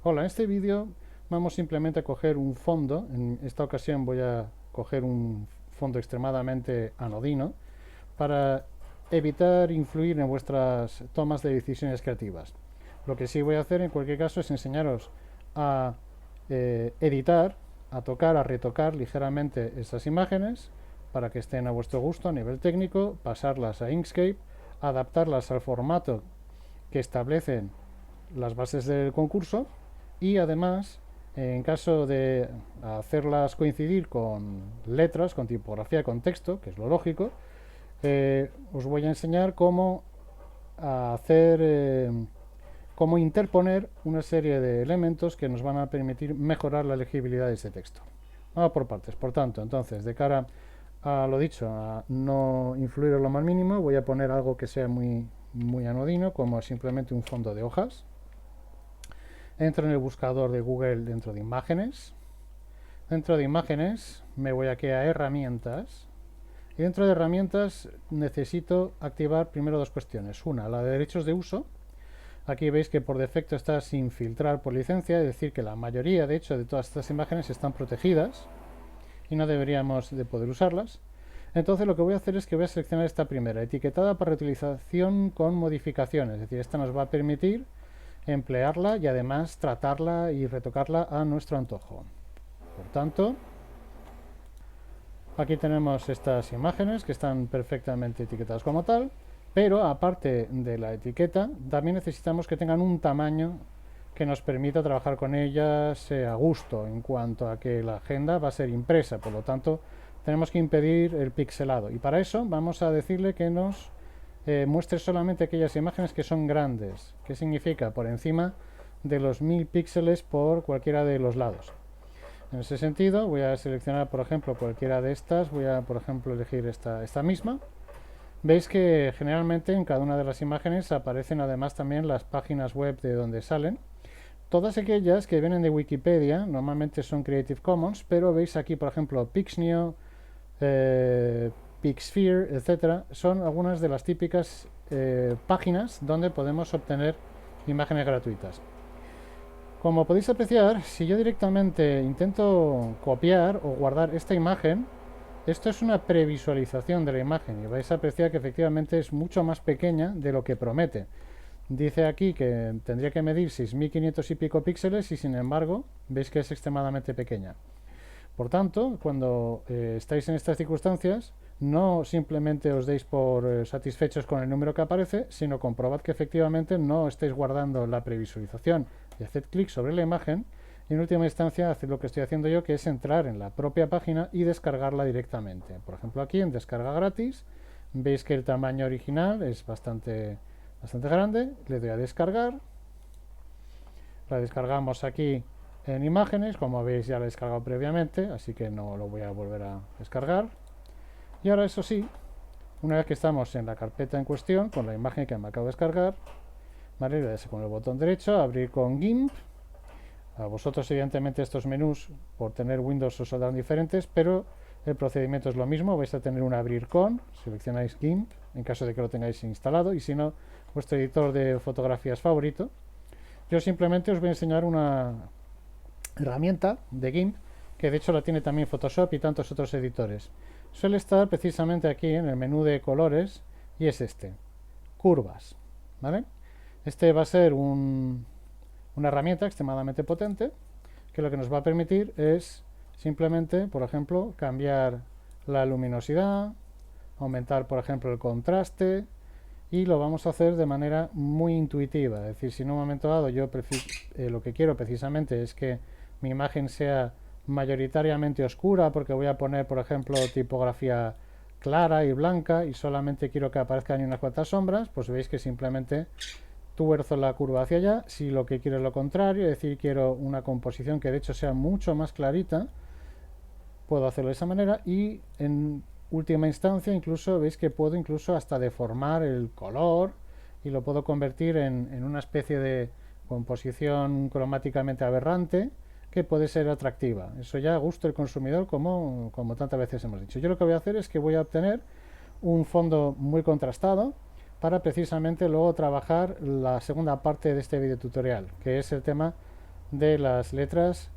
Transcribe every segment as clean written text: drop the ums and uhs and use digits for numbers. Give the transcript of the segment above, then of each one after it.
Hola, en este vídeo vamos simplemente a coger un fondo. En esta ocasión voy a coger un fondo extremadamente anodino para evitar influir en vuestras tomas de decisiones creativas. Lo que sí voy a hacer en cualquier caso es enseñaros a editar, a tocar, a retocar ligeramente estas imágenes para que estén a vuestro gusto a nivel técnico, pasarlas a Inkscape, adaptarlas al formato que establecen las bases del concurso y además, en caso de hacerlas coincidir con letras, con tipografía, con texto, que es lo lógico, os voy a enseñar cómo hacer, cómo interponer una serie de elementos que nos van a permitir mejorar la legibilidad de ese texto. Vamos por partes. Por tanto, entonces, de cara a lo dicho, a no influir en lo más mínimo, voy a poner algo que sea muy anodino, como simplemente un fondo de hojas. Entro en el buscador de Google dentro de imágenes. Dentro de imágenes me voy aquí a herramientas. Y dentro de herramientas necesito activar primero dos cuestiones. Una, la de derechos de uso. Aquí veis que por defecto está sin filtrar por licencia, es decir, que la mayoría, de hecho, de todas estas imágenes están protegidas y no deberíamos de poder usarlas. Entonces lo que voy a hacer es que voy a seleccionar esta primera, etiquetada para reutilización con modificaciones. Es decir, esta nos va a permitir emplearla y además tratarla y retocarla a nuestro antojo. Por tanto, aquí tenemos estas imágenes que están perfectamente etiquetadas como tal, pero aparte de la etiqueta, también necesitamos que tengan un tamaño que nos permita trabajar con ellas a gusto en cuanto a que la agenda va a ser impresa, por lo tanto tenemos que impedir el pixelado y para eso vamos a decirle que nos muestre solamente aquellas imágenes que son grandes. ¿Qué significa? Por encima de los 1000 píxeles por cualquiera de los lados. En ese sentido voy a seleccionar por ejemplo cualquiera de estas, voy a por ejemplo elegir esta misma. Veis que generalmente en cada una de las imágenes aparecen además también las páginas web de donde salen. Todas aquellas que vienen de Wikipedia normalmente son Creative Commons, pero veis aquí por ejemplo Pixnio, Pixsphere, etcétera, son algunas de las típicas páginas donde podemos obtener imágenes gratuitas. Como podéis apreciar, si yo directamente intento copiar o guardar esta imagen, esto es una previsualización de la imagen y vais a apreciar que efectivamente es mucho más pequeña de lo que promete. Dice aquí que tendría que medir 6500 y pico píxeles y sin embargo veis que es extremadamente pequeña. Por tanto, cuando estáis en estas circunstancias, no simplemente os deis por satisfechos con el número que aparece, sino comprobad que efectivamente no estáis guardando la previsualización y haced clic sobre la imagen y en última instancia haced lo que estoy haciendo yo, que es entrar en la propia página y descargarla directamente. Por ejemplo, aquí en descarga gratis veis que el tamaño original es bastante grande, le doy a descargar, la descargamos aquí en imágenes, como veis ya la he descargado previamente, así que no lo voy a volver a descargar. Y ahora eso sí, una vez que estamos en la carpeta en cuestión, con la imagen que me acabo de descargar, ¿vale? Le das con el botón derecho, abrir con GIMP. A vosotros evidentemente estos menús por tener Windows os saldrán diferentes, pero el procedimiento es lo mismo, vais a tener un abrir con, seleccionáis GIMP en caso de que lo tengáis instalado y si no, vuestro editor de fotografías favorito. Yo simplemente os voy a enseñar una herramienta de GIMP que de hecho la tiene también Photoshop y tantos otros editores. Suele estar precisamente aquí en el menú de colores y es este, curvas, ¿vale? Este va a ser una herramienta extremadamente potente que lo que nos va a permitir es simplemente, por ejemplo, cambiar la luminosidad, aumentar, por ejemplo, el contraste y lo vamos a hacer de manera muy intuitiva. Es decir, si en un momento dado yo lo que quiero precisamente es que mi imagen sea mayoritariamente oscura porque voy a poner, por ejemplo, tipografía clara y blanca y solamente quiero que aparezcan unas cuantas sombras, pues veis que simplemente tuerzo la curva hacia allá. Si lo que quiero es lo contrario, es decir, quiero una composición que de hecho sea mucho más clarita, puedo hacerlo de esa manera y en última instancia incluso veis que puedo incluso hasta deformar el color y lo puedo convertir en una especie de composición cromáticamente aberrante que puede ser atractiva. Eso ya a gusto del consumidor como tantas veces hemos dicho. Yo lo que voy a hacer es que voy a obtener un fondo muy contrastado para precisamente luego trabajar la segunda parte de este video tutorial, que es el tema de las letras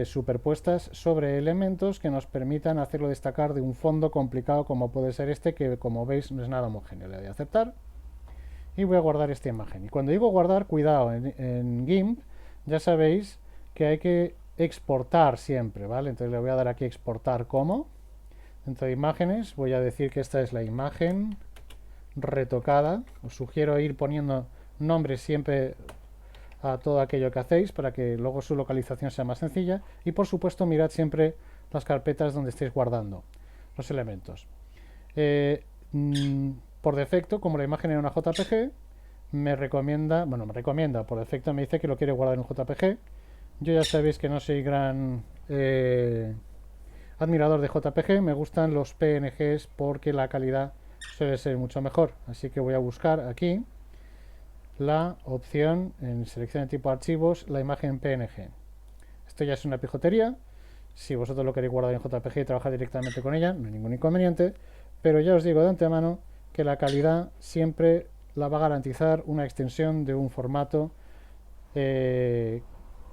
superpuestas sobre elementos que nos permitan hacerlo destacar de un fondo complicado como puede ser este, que como veis no es nada homogéneo. Le doy a aceptar y voy a guardar esta imagen. Y cuando digo guardar, cuidado, en GIMP ya sabéis que hay que exportar siempre, ¿vale? Entonces le voy a dar aquí exportar como. Dentro de imágenes voy a decir que esta es la imagen retocada. Os sugiero ir poniendo nombres siempre a todo aquello que hacéis para que luego su localización sea más sencilla. Y por supuesto mirad siempre las carpetas donde estéis guardando los elementos. Por defecto, como la imagen era una JPG, me recomienda, por defecto me dice que lo quiere guardar en JPG. Yo ya sabéis que no soy gran admirador de JPG, me gustan los PNGs porque la calidad suele ser mucho mejor. Así que voy a buscar aquí la opción en selección de tipo archivos, la imagen PNG. Esto ya es una pijotería. Si vosotros lo queréis guardar en JPG y trabajar directamente con ella, no hay ningún inconveniente. Pero ya os digo de antemano que la calidad siempre la va a garantizar una extensión de un formato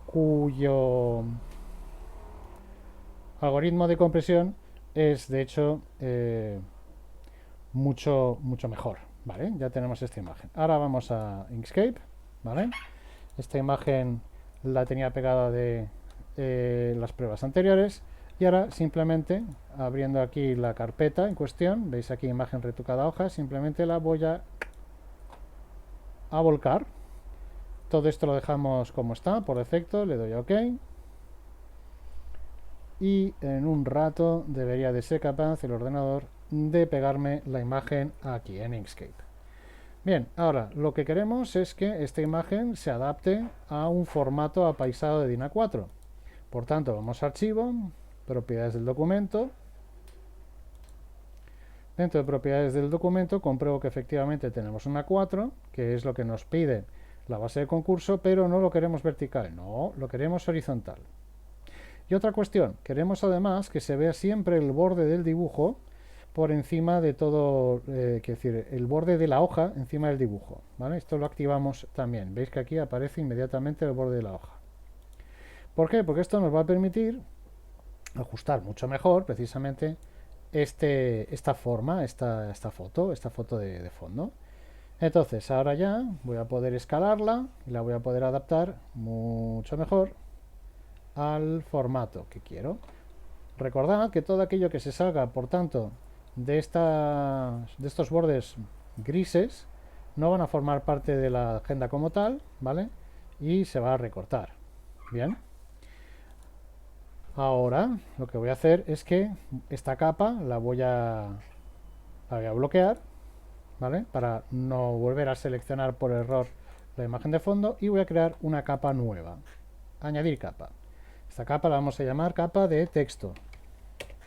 cuyo algoritmo de compresión es de hecho mucho mejor. Vale, ya tenemos esta imagen. Ahora vamos a Inkscape, ¿vale? Esta imagen la tenía pegada de las pruebas anteriores y ahora simplemente abriendo aquí la carpeta en cuestión, veis aquí imagen retocada hoja, simplemente la voy a volcar. Todo esto lo dejamos como está por defecto, le doy a OK y en un rato debería de ser capaz el ordenador de pegarme la imagen aquí en Inkscape. Bien, ahora lo que queremos es que esta imagen se adapte a un formato apaisado de DIN A4. Por tanto, vamos a Archivo, Propiedades del documento. Dentro de Propiedades del documento compruebo que efectivamente tenemos un A4, que es lo que nos pide la base de concurso, pero no lo queremos vertical, no, lo queremos horizontal. Y otra cuestión, queremos además que se vea siempre el borde del dibujo por encima de todo, es decir, el borde de la hoja encima del dibujo, ¿vale? Esto lo activamos también. Veis que aquí aparece inmediatamente el borde de la hoja. ¿Por qué? Porque esto nos va a permitir ajustar mucho mejor precisamente esta forma, esta foto de fondo. Entonces, ahora ya voy a poder escalarla y la voy a poder adaptar mucho mejor al formato que quiero. Recordad que todo aquello que se salga, por tanto, de estos bordes grises no van a formar parte de la agenda como tal, ¿vale? Y se va a recortar. Bien. Ahora lo que voy a hacer es que esta capa la voy a bloquear, ¿vale? Para no volver a seleccionar por error la imagen de fondo y voy a crear una capa nueva. Añadir capa. Esta capa la vamos a llamar capa de texto,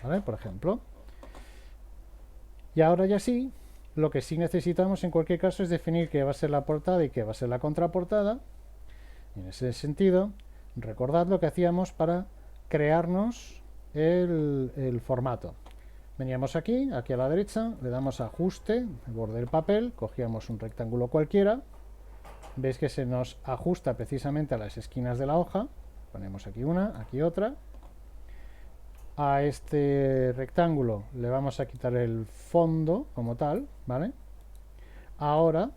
¿vale? Por ejemplo. Y ahora ya sí, lo que sí necesitamos en cualquier caso es definir qué va a ser la portada y qué va a ser la contraportada. Y en ese sentido, recordad lo que hacíamos para crearnos el formato. Veníamos aquí a la derecha, le damos a ajuste, el borde del papel, cogíamos un rectángulo cualquiera, veis que se nos ajusta precisamente a las esquinas de la hoja, ponemos aquí una, aquí otra. A este rectángulo le vamos a quitar el fondo como tal, ¿vale? Ahora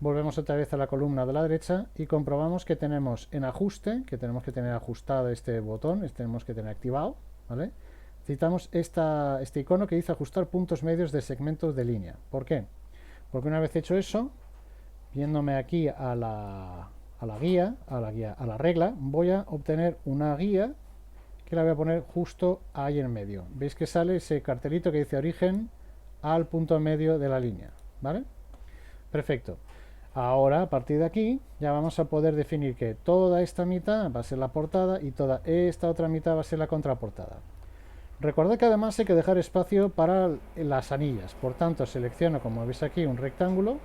volvemos otra vez a la columna de la derecha y comprobamos que tenemos en ajuste, que tenemos que tener ajustado este botón, tenemos que tener activado, ¿vale? Necesitamos este icono que dice ajustar puntos medios de segmentos de línea. ¿Por qué? Porque una vez hecho eso, viéndome aquí a la regla, voy a obtener una guía que la voy a poner justo ahí en medio. Veis que sale ese cartelito que dice origen al punto medio de la línea, ¿vale? Perfecto. Ahora, a partir de aquí, ya vamos a poder definir que toda esta mitad va a ser la portada y toda esta otra mitad va a ser la contraportada. Recordad que además hay que dejar espacio para las anillas. Por tanto, selecciono, como veis aquí, un rectángulo,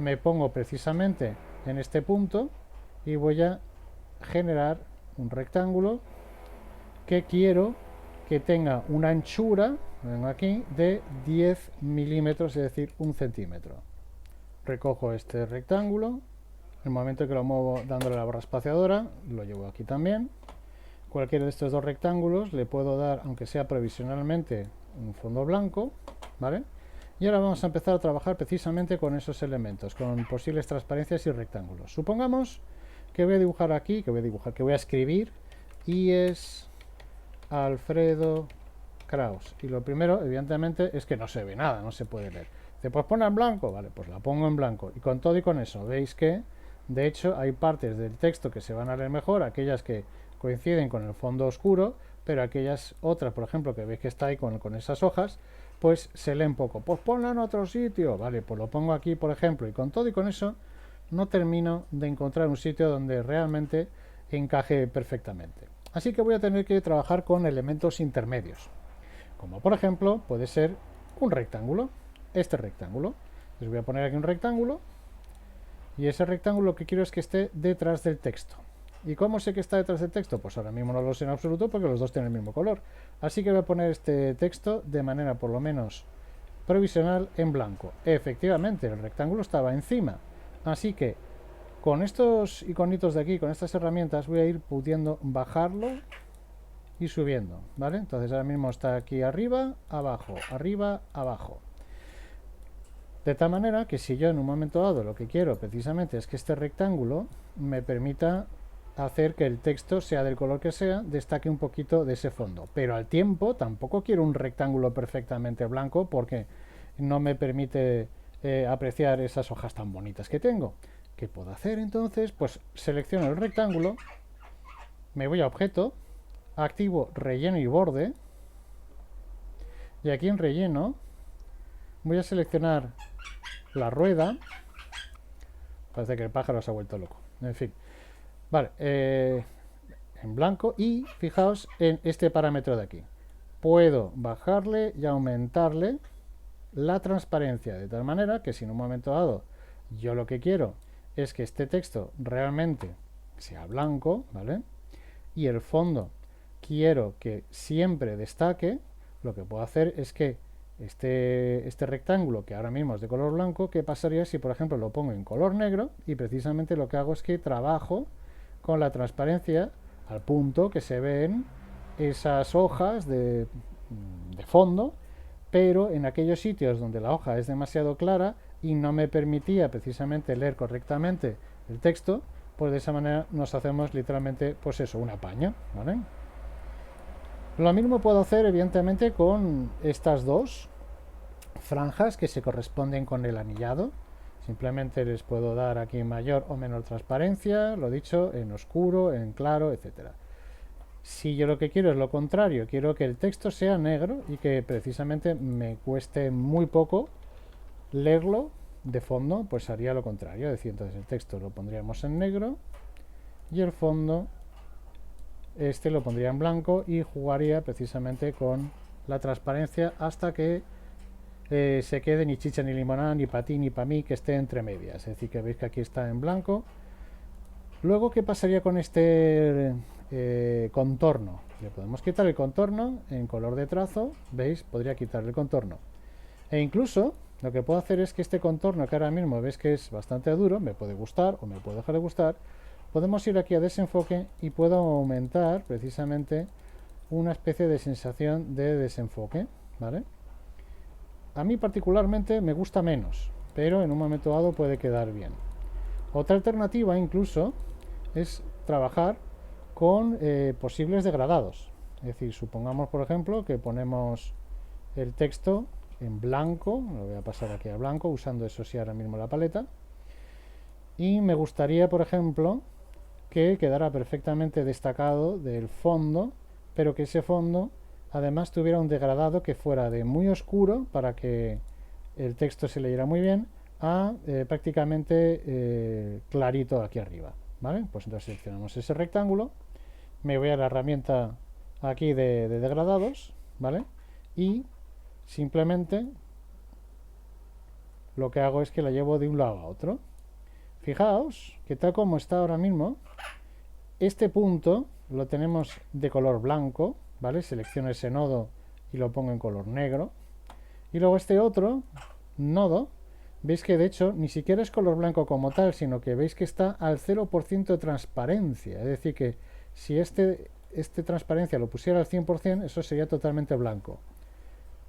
me pongo precisamente en este punto y voy a generar un rectángulo que quiero que tenga una anchura, vengo aquí, de 10 milímetros, es decir, 1 centímetro. Recojo este rectángulo, el momento que lo muevo dándole a la barra espaciadora, lo llevo aquí también. Cualquiera de estos dos rectángulos le puedo dar, aunque sea provisionalmente, un fondo blanco, ¿vale? Y ahora vamos a empezar a trabajar precisamente con esos elementos, con posibles transparencias y rectángulos. Supongamos que voy a dibujar aquí, que voy a escribir IES Alfredo Kraus. Y lo primero, evidentemente, es que no se ve nada, no se puede leer. Dice, pues ponla en blanco, vale, pues la pongo en blanco. Y con todo y con eso, veis que, de hecho, hay partes del texto que se van a leer mejor, aquellas que coinciden con el fondo oscuro, pero aquellas otras, por ejemplo, que veis que está ahí con esas hojas, pues se leen poco. Pues ponla en otro sitio, vale, pues lo pongo aquí, por ejemplo, y con todo y con eso no termino de encontrar un sitio donde realmente encaje perfectamente. Así que voy a tener que trabajar con elementos intermedios, como por ejemplo puede ser un rectángulo, este rectángulo. Les voy a poner aquí un rectángulo y ese rectángulo lo que quiero es que esté detrás del texto. ¿Y cómo sé que está detrás del texto? Pues ahora mismo no lo sé en absoluto porque los dos tienen el mismo color. Así que voy a poner este texto de manera por lo menos provisional en blanco. Efectivamente, el rectángulo estaba encima. Así que con estos iconitos de aquí, con estas herramientas, voy a ir pudiendo bajarlo y subiendo, ¿vale? Entonces ahora mismo está aquí arriba, abajo. De tal manera que si yo en un momento dado lo que quiero precisamente es que este rectángulo me permita hacer que el texto, sea del color que sea, destaque un poquito de ese fondo. Pero al tiempo tampoco quiero un rectángulo perfectamente blanco porque no me permite apreciar esas hojas tan bonitas que tengo. ¿Qué puedo hacer entonces? Pues selecciono el rectángulo, me voy a objeto, activo relleno y borde, y aquí en relleno voy a seleccionar la rueda. Parece que el pájaro se ha vuelto loco. En fin. Vale. En blanco. Y fijaos en este parámetro de aquí. Puedo bajarle y aumentarle la transparencia. De tal manera que si en un momento dado yo lo que quiero es que este texto realmente sea blanco, ¿vale? Y el fondo quiero que siempre destaque, lo que puedo hacer es que este rectángulo que ahora mismo es de color blanco, ¿qué pasaría si por ejemplo lo pongo en color negro? Y precisamente lo que hago es que trabajo con la transparencia al punto que se ven esas hojas de fondo, pero en aquellos sitios donde la hoja es demasiado clara y no me permitía precisamente leer correctamente el texto, pues de esa manera nos hacemos literalmente, pues eso, un apaño, ¿vale? Lo mismo puedo hacer evidentemente con estas dos franjas que se corresponden con el anillado. Simplemente les puedo dar aquí mayor o menor transparencia, lo dicho, en oscuro, en claro, etcétera. Si yo lo que quiero es lo contrario, quiero que el texto sea negro y que precisamente me cueste muy poco leerlo de fondo, pues haría lo contrario. Es decir, entonces el texto lo pondríamos en negro y el fondo este lo pondría en blanco y jugaría precisamente con la transparencia hasta que se quede ni chicha ni limonada, ni para ti ni para mí, que esté entre medias. Es decir, que veis que aquí está en blanco. Luego, ¿qué pasaría con este contorno? Le podemos quitar el contorno en color de trazo. ¿Veis? Podría quitarle el contorno. E incluso lo que puedo hacer es que este contorno, que ahora mismo veis que es bastante duro, me puede gustar o me puede dejar de gustar, podemos ir aquí a desenfoque y puedo aumentar precisamente una especie de sensación de desenfoque, ¿vale? A mí particularmente me gusta menos, pero en un momento dado puede quedar bien. Otra alternativa incluso es trabajar con posibles degradados. Es decir, supongamos por ejemplo que ponemos el texto en blanco, lo voy a pasar aquí a blanco usando eso sí ahora mismo la paleta, y me gustaría por ejemplo que quedara perfectamente destacado del fondo, pero que ese fondo además tuviera un degradado que fuera de muy oscuro para que el texto se leyera muy bien a prácticamente clarito aquí arriba, ¿vale? Pues entonces seleccionamos ese rectángulo, me voy a la herramienta aquí de degradados, ¿vale? Y simplemente lo que hago es que la llevo de un lado a otro. Fijaos que tal como está ahora mismo, este punto lo tenemos de color blanco, ¿vale? Selecciono ese nodo y lo pongo en color negro. Y luego este otro nodo veis que de hecho ni siquiera es color blanco como tal, sino que veis que está al 0% de transparencia. Es decir, que si este transparencia lo pusiera al 100%, eso sería totalmente blanco.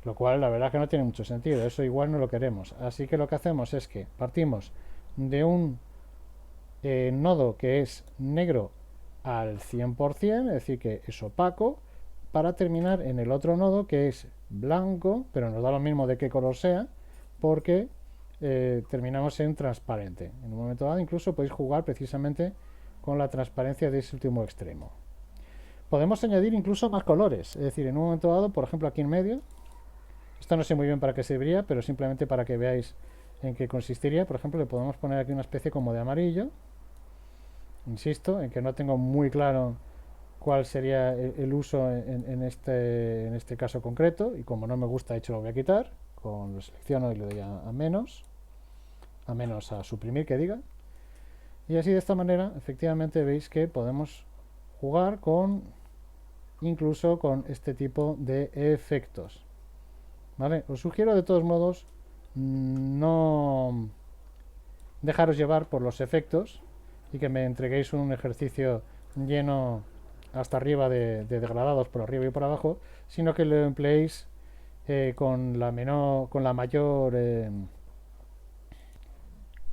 Lo cual la verdad que no tiene mucho sentido, eso igual no lo queremos. Así que lo que hacemos es que partimos de un nodo que es negro al 100%, es decir, que es opaco, para terminar en el otro nodo que es blanco, pero nos da lo mismo de qué color sea, porque terminamos en transparente. En un momento dado incluso podéis jugar precisamente con la transparencia de ese último extremo. Podemos añadir incluso más colores, es decir, en un momento dado, por ejemplo aquí en medio, esto no sé muy bien para qué serviría, pero simplemente para que veáis en qué consistiría. Por ejemplo, le podemos poner aquí una especie como de amarillo. Insisto en que no tengo muy claro cuál sería el uso en este caso concreto, y como no me gusta, de hecho lo voy a quitar. Lo selecciono y le doy a menos, a suprimir que diga. Y así de esta manera, efectivamente, veis que podemos jugar incluso con este tipo de efectos. ¿Vale? Os sugiero de todos modos no dejaros llevar por los efectos y que me entreguéis un ejercicio lleno hasta arriba de degradados por arriba y por abajo, sino que lo empleéis con la mayor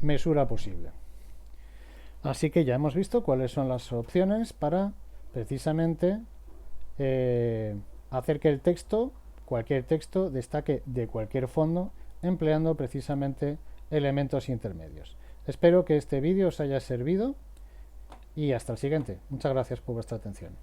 mesura posible. Así que ya hemos visto cuáles son las opciones para precisamente hacer que el texto, cualquier texto, destaque de cualquier fondo, empleando precisamente elementos intermedios. Espero que este vídeo os haya servido y hasta el siguiente. Muchas gracias por vuestra atención.